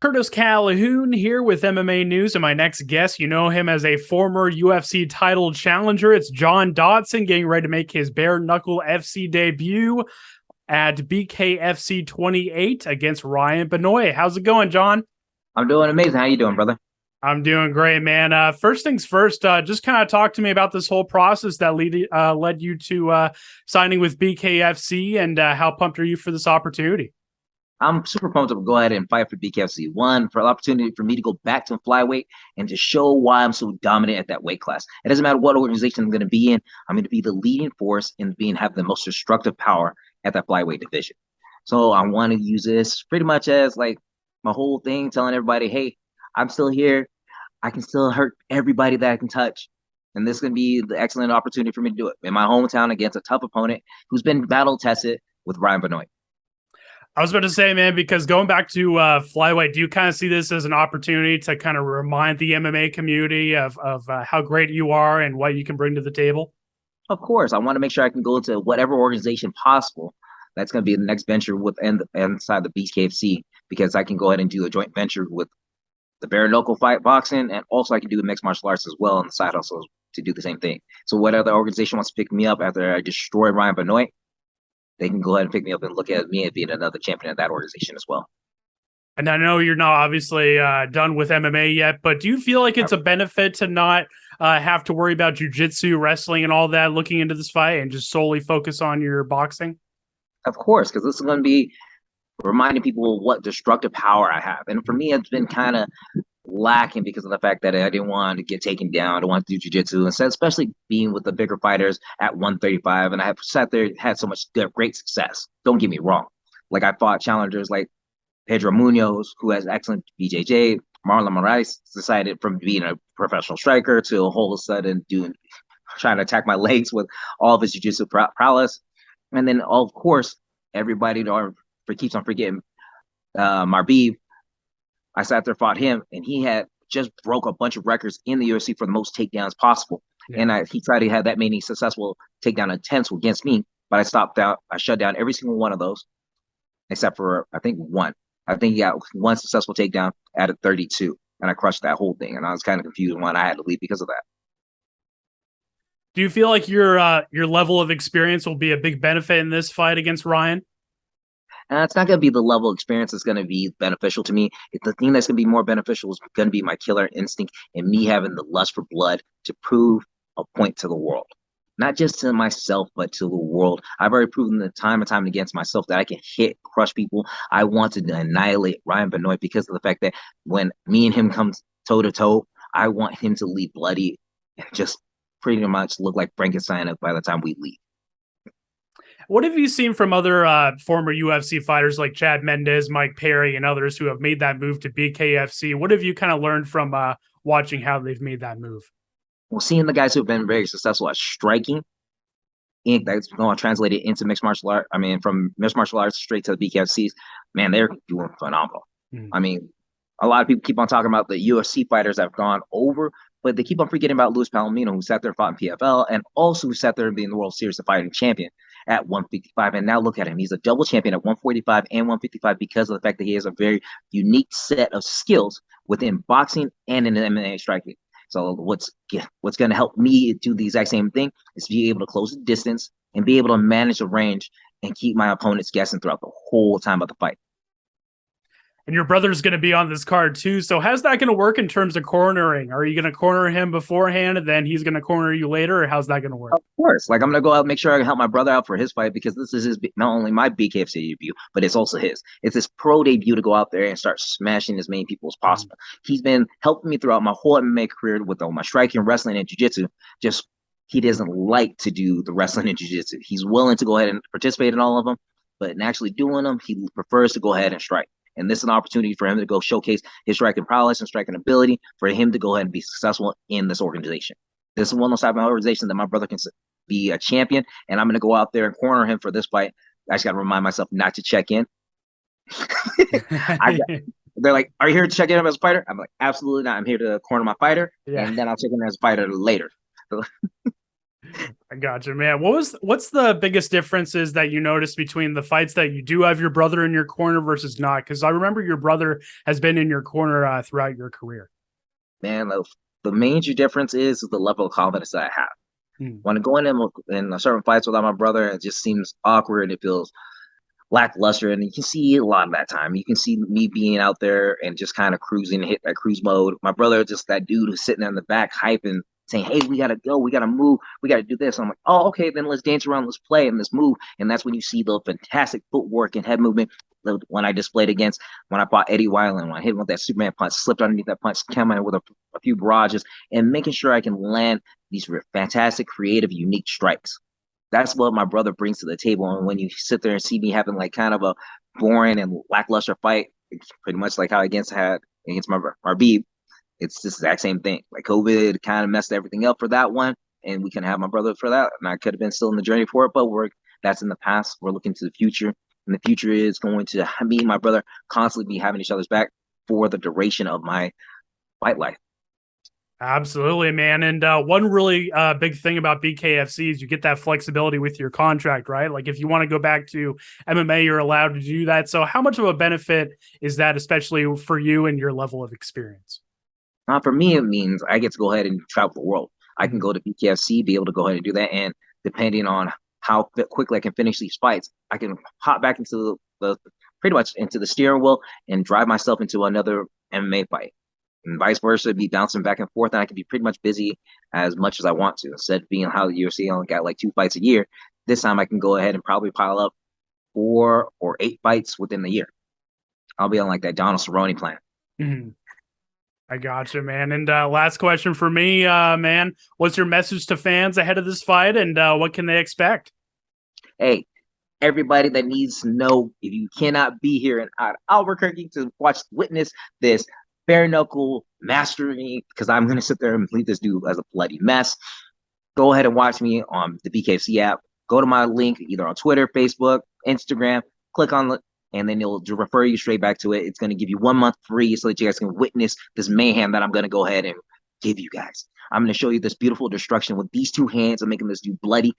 Curtis Calhoun here with MMA News, and my next guest, you know him as a former UFC title challenger. It's John Dodson getting ready to make his Bare Knuckle FC debut at BKFC 28 against Ryan Benoit. How's it going, John? I'm doing amazing. How you doing, brother? I'm doing great, man. First things first, just kind of talk to me about this whole process that led you to signing with BKFC, and how pumped are you for this opportunity? I'm super pumped to go ahead and fight for BKFC. One, for the opportunity for me to go back to flyweight and to show why I'm so dominant at that weight class. It doesn't matter what organization I'm going to be in. I'm going to be the leading force and have the most destructive power at that flyweight division. So I want to use this pretty much as like my whole thing, telling everybody, hey, I'm still here. I can still hurt everybody that I can touch. And this is going to be the excellent opportunity for me to do it in my hometown against a tough opponent who's been battle tested with Ryan Benoit. I was about to say, man, because going back to flyweight, do you kind of see this as an opportunity to kind of remind the MMA community of how great you are and what you can bring to the table? Of course, I want to make sure I can go to whatever organization possible. That's going to be the next venture with inside the BKFC, because I can go ahead and do a joint venture with the bare knuckle fight boxing, and also I can do mixed martial arts as well on the side hustle to do the same thing. So whatever organization wants to pick me up after I destroy Ryan Benoit, they can go ahead and pick me up and look at me as being another champion of that organization as well. And I know you're not obviously done with MMA yet, but do you feel like it's a benefit to not have to worry about jiu-jitsu, wrestling, and all that looking into this fight and just solely focus on your boxing? Of course, because this is going to be reminding people what destructive power I have. And for me, it's been kind of lacking because of the fact that I didn't want to get taken down. I don't want to do jiu-jitsu, instead, especially being with the bigger fighters at 135. And I have sat there, had so much great success. Don't get me wrong. Like I fought challengers like Pedro Munoz, who has excellent BJJ. Marlon Moraes decided from being a professional striker to all of a sudden trying to attack my legs with all of his jiu-jitsu prowess. And then, of course, everybody keeps on forgetting Marbib. I sat there, fought him, and he had just broke a bunch of records in the UFC for the most takedowns possible. Yeah. And he tried to have that many successful takedown attempts against me, but I shut down every single one of those, except for, I think, one. I think he got one successful takedown out of 32, and I crushed that whole thing. And I was kind of confused when I had to leave because of that. Do you feel like your level of experience will be a big benefit in this fight against Ryan? It's not going to be the level of experience that's going to be beneficial to me. The thing that's going to be more beneficial is going to be my killer instinct and me having the lust for blood to prove a point to the world. Not just to myself, but to the world. I've already proven the time and time against myself that I can crush people. I want to annihilate Ryan Benoit because of the fact that when me and him come toe-to-toe, I want him to leave bloody and just pretty much look like Frankenstein by the time we leave. What have you seen from other former UFC fighters like Chad Mendes, Mike Perry, and others who have made that move to BKFC? What have you kind of learned from watching how they've made that move? Well, seeing the guys who have been very successful at striking, and that's going to translate it into mixed martial art. I mean, from mixed martial arts straight to the BKFCs, man, they're doing phenomenal. I mean, a lot of people keep on talking about the UFC fighters that have gone over, but they keep on forgetting about Luis Palomino, who sat there and fought in PFL, and also who sat there and being the World Series of Fighting champion at 155. And now look at him. He's a double champion at 145 and 155 because of the fact that he has a very unique set of skills within boxing and in MMA striking. So what's going to help me do the exact same thing is be able to close the distance and be able to manage the range and keep my opponents guessing throughout the whole time of the fight. And your brother's going to be on this card too. So how's that going to work in terms of cornering? Are you going to corner him beforehand and then he's going to corner you later, or how's that going to work? Of course. Like I'm going to go out and make sure I can help my brother out for his fight, because this is not only my BKFC debut, but it's also his. It's his pro debut to go out there and start smashing as many people as possible. He's been helping me throughout my whole MMA career with all my striking, wrestling, and jiu-jitsu. Just he doesn't like to do the wrestling and jiu-jitsu. He's willing to go ahead and participate in all of them, but in actually doing them, he prefers to go ahead and strike. And this is an opportunity for him to go showcase his striking prowess and striking ability for him to go ahead and be successful in this organization. This is one of those type of organizations that my brother can be a champion, and I'm going to go out there and corner him for this fight. I just got to remind myself not to check in. They're like, are you here to check in as a fighter? I'm like, absolutely not. I'm here to corner my fighter, and then I'll check in as a fighter later. I gotcha, man. What's the biggest differences that you noticed between the fights that you do have your brother in your corner versus not? Because I remember your brother has been in your corner throughout your career. Man, the major difference is the level of confidence that I have. Hmm. When I go in certain fights without my brother, it just seems awkward. It feels lackluster, and you can see a lot of that time. You can see me being out there and just kind of cruising, hit that cruise mode. My brother, just that dude who's sitting in the back, hyping, saying, "Hey, we gotta go, we gotta move, we gotta do this." I'm like, "Oh, okay, then let's dance around, let's play, and let's move." And that's when you see the fantastic footwork and head movement. When I displayed against when I fought Eddie Weiland, when I hit him with that Superman punch, slipped underneath that punch, came in with a few barrages, and making sure I can land these fantastic, creative, unique strikes. That's what my brother brings to the table. And when you sit there and see me having like kind of a boring and lackluster fight, it's pretty much like how I had against my Beeb, it's the exact same thing. Like COVID kind of messed everything up for that one, and we can have my brother for that. And I could have been still in the journey for it, but that's in the past. We're looking to the future, and the future is going to me and my brother constantly be having each other's back for the duration of my fight life. Absolutely, man. And one really big thing about BKFC is you get that flexibility with your contract, right? Like if you want to go back to MMA, you're allowed to do that. So how much of a benefit is that, especially for you and your level of experience? For me, it means I get to go ahead and travel the world. I can Mhm. go to BKFC, be able to go ahead and do that, and depending on how quickly I can finish these fights, I can hop back into the pretty much into the steering wheel and drive myself into another MMA fight, and vice versa, be bouncing back and forth, and I can be pretty much busy as much as I want to. Instead of being how the UFC only got like 2 fights a year, this time I can go ahead and probably pile up 4 or 8 fights within the year. I'll be on like that Donald Cerrone plan. Mhm. I gotcha, man. And last question for me, man. What's your message to fans ahead of this fight, and what can they expect? Hey, everybody that needs to know, if you cannot be here in Albuquerque to witness this bare knuckle mastery, because I'm going to sit there and leave this dude as a bloody mess, go ahead and watch me on the BKFC app. Go to my link either on Twitter, Facebook, Instagram, click on it, and then it'll refer you straight back to it. It's going to give you 1 month free so that you guys can witness this mayhem that I'm going to go ahead and give you guys. I'm going to show you this beautiful destruction with these 2 hands. I'm making this dude bloody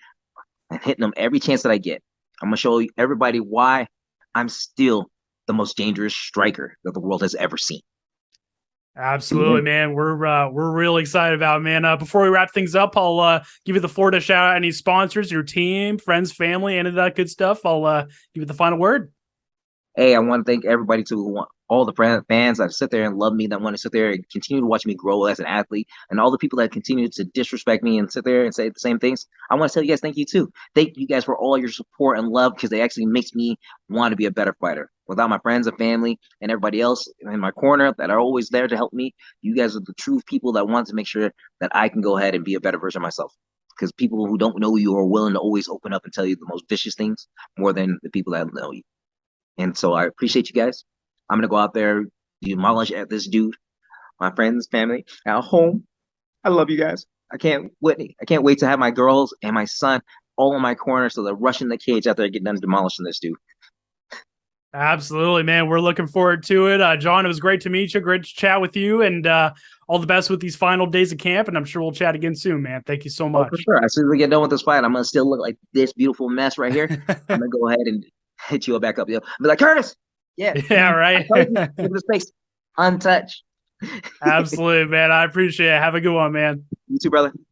and hitting them every chance that I get. I'm gonna show everybody why I'm still the most dangerous striker that the world has ever seen. Absolutely, man. We're really excited about it, man. Before we wrap things up, I'll give you the floor to shout out any sponsors, your team, friends, family, any of that good stuff. I'll give you the final word. Hey, I want to thank everybody all the fans that sit there and love me, that want to sit there and continue to watch me grow as an athlete, and all the people that continue to disrespect me and sit there and say the same things. I want to tell you guys thank you too. Thank you guys for all your support and love, because it actually makes me want to be a better fighter. Without my friends and family and everybody else in my corner that are always there to help me, you guys are the true people that want to make sure that I can go ahead and be a better version of myself. Because people who don't know you are willing to always open up and tell you the most vicious things more than the people that know you. And so I appreciate you guys. I'm gonna go out there, demolish at this dude, my friends, family, at home. I love you guys. I can't wait to have my girls and my son all in my corner, so they're rushing the cage after I get done demolishing this dude. Absolutely, man. We're looking forward to it. John, it was great to meet you. Great to chat with you, and all the best with these final days of camp. And I'm sure we'll chat again soon, man. Thank you so Oh, for much. sure. As soon as we get done with this fight, I'm gonna still look like this beautiful mess right here. I'm gonna go ahead and hit you back up, yo. Be like, Curtis, yeah, Yeah, I right. told you, give the space, untouched. Absolutely, man. I appreciate it. Have a good one, man. You too, brother.